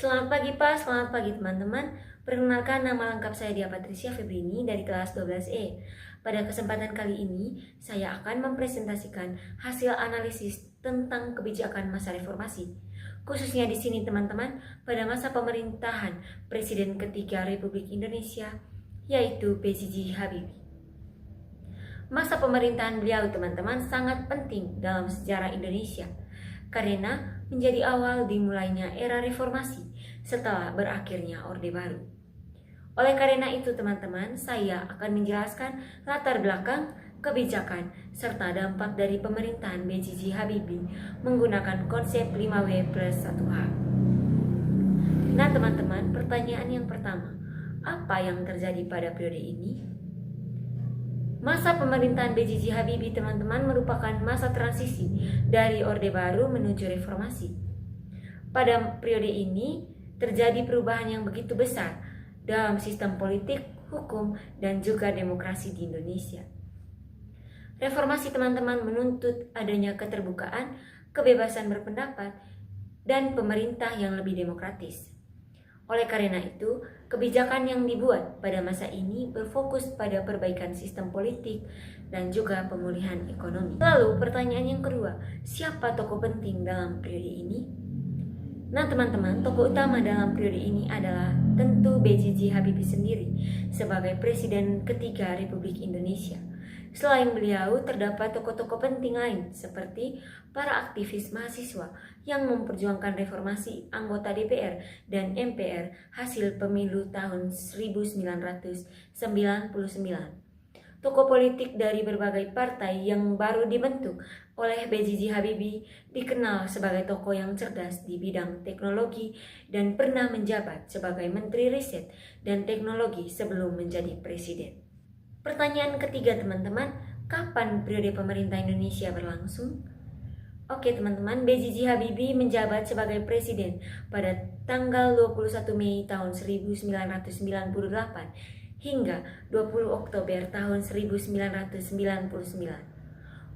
Selamat pagi Pak, selamat pagi teman-teman. Perkenalkan, nama lengkap saya Dia Patricia Febrini dari kelas 12E. Pada kesempatan kali ini, saya akan mempresentasikan hasil analisis tentang kebijakan masa reformasi. Khususnya di sini teman-teman, pada masa pemerintahan Presiden ketiga Republik Indonesia, yaitu B.J. Habibie. Masa pemerintahan beliau teman-teman sangat penting dalam sejarah Indonesia karena menjadi awal dimulainya era reformasi setelah berakhirnya Orde Baru. Oleh karena itu teman-teman, saya akan menjelaskan latar belakang, kebijakan, serta dampak dari pemerintahan B.J. Habibie menggunakan konsep 5W plus 1H. Nah teman-teman, pertanyaan yang pertama, apa yang terjadi pada periode ini? Masa pemerintahan B.J. Habibie teman-teman merupakan masa transisi dari Orde Baru menuju reformasi. Pada periode ini terjadi perubahan yang begitu besar dalam sistem politik, hukum, dan juga demokrasi di Indonesia. Reformasi teman-teman menuntut adanya keterbukaan, kebebasan berpendapat, dan pemerintah yang lebih demokratis. Oleh karena itu, kebijakan yang dibuat pada masa ini berfokus pada perbaikan sistem politik dan juga pemulihan ekonomi. Lalu pertanyaan yang kedua, siapa tokoh penting dalam periode ini? Nah teman-teman, tokoh utama dalam periode ini adalah tentu B.J. Habibie sendiri sebagai Presiden ketiga Republik Indonesia. Selain beliau, terdapat tokoh-tokoh penting lain seperti para aktivis mahasiswa yang memperjuangkan reformasi anggota DPR dan MPR hasil pemilu tahun 1999. Tokoh politik dari berbagai partai yang baru dibentuk oleh B.J. Habibie dikenal sebagai tokoh yang cerdas di bidang teknologi dan pernah menjabat sebagai Menteri Riset dan Teknologi sebelum menjadi Presiden. Pertanyaan ketiga teman-teman, kapan periode pemerintah Indonesia berlangsung? Oke teman-teman, B.J. Habibie menjabat sebagai Presiden pada tanggal 21 Mei tahun 1998 hingga 20 Oktober tahun 1999.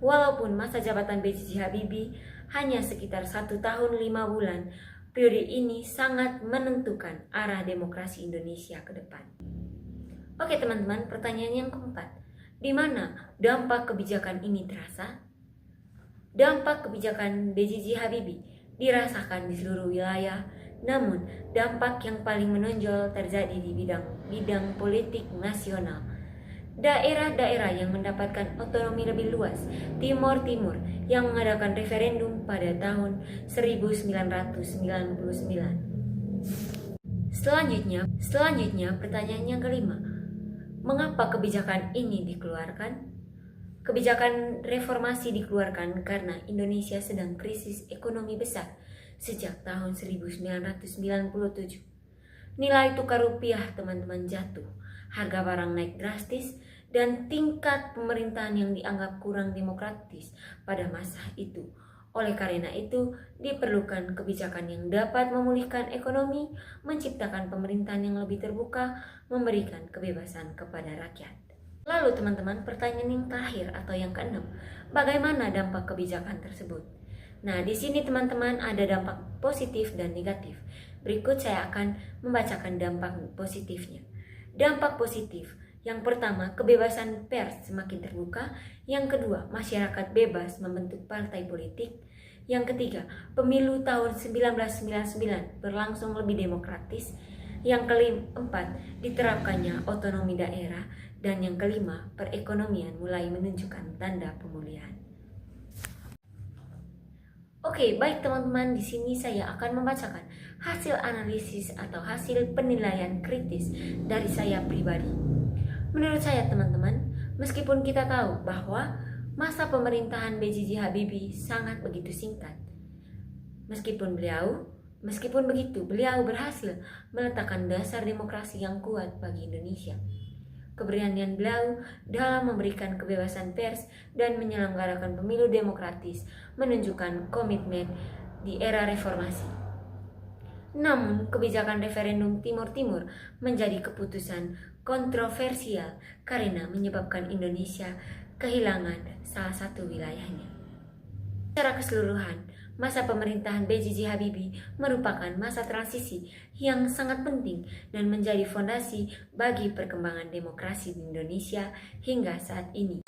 Walaupun masa jabatan B.J. Habibie hanya sekitar 1 tahun 5 bulan, periode ini sangat menentukan arah demokrasi Indonesia ke depan. Oke teman-teman, pertanyaan yang keempat, di mana dampak kebijakan ini terasa? Dampak kebijakan B.J. Habibie dirasakan di seluruh wilayah, namun dampak yang paling menonjol terjadi di bidang politik nasional. Daerah-daerah yang mendapatkan otonomi lebih luas, Timor Timur yang mengadakan referendum pada tahun 1999. Selanjutnya pertanyaan yang kelima, mengapa kebijakan ini dikeluarkan? Kebijakan reformasi dikeluarkan karena Indonesia sedang krisis ekonomi besar sejak tahun 1997. Nilai tukar rupiah teman-teman jatuh, harga barang naik drastis, dan tingkat pemerintahan yang dianggap kurang demokratis pada masa itu. Oleh karena itu, diperlukan kebijakan yang dapat memulihkan ekonomi, menciptakan pemerintahan yang lebih terbuka, memberikan kebebasan kepada rakyat. Lalu teman-teman, pertanyaan yang terakhir atau yang keenam, bagaimana dampak kebijakan tersebut? Nah, di sini teman-teman ada dampak positif dan negatif. Berikut saya akan membacakan dampak positifnya. Dampak positif, yang pertama, kebebasan pers semakin terbuka. Yang kedua, masyarakat bebas membentuk partai politik. Yang ketiga, pemilu tahun 1999 berlangsung lebih demokratis. Yang keempat, diterapkannya otonomi daerah. Dan yang kelima, perekonomian mulai menunjukkan tanda pemulihan. Oke, baik teman-teman, di sini saya akan membacakan hasil analisis atau hasil penilaian kritis dari saya pribadi. Menurut saya teman-teman, meskipun kita tahu bahwa masa pemerintahan B.J. Habibie sangat begitu singkat, meskipun begitu, beliau berhasil meletakkan dasar demokrasi yang kuat bagi Indonesia. Keberanian beliau dalam memberikan kebebasan pers dan menyelenggarakan pemilu demokratis menunjukkan komitmen di era reformasi. Namun, kebijakan referendum Timor Timur menjadi keputusan kontroversial karena menyebabkan Indonesia kehilangan salah satu wilayahnya. Secara keseluruhan, masa pemerintahan B.J.J. Habibie merupakan masa transisi yang sangat penting dan menjadi fondasi bagi perkembangan demokrasi di Indonesia hingga saat ini.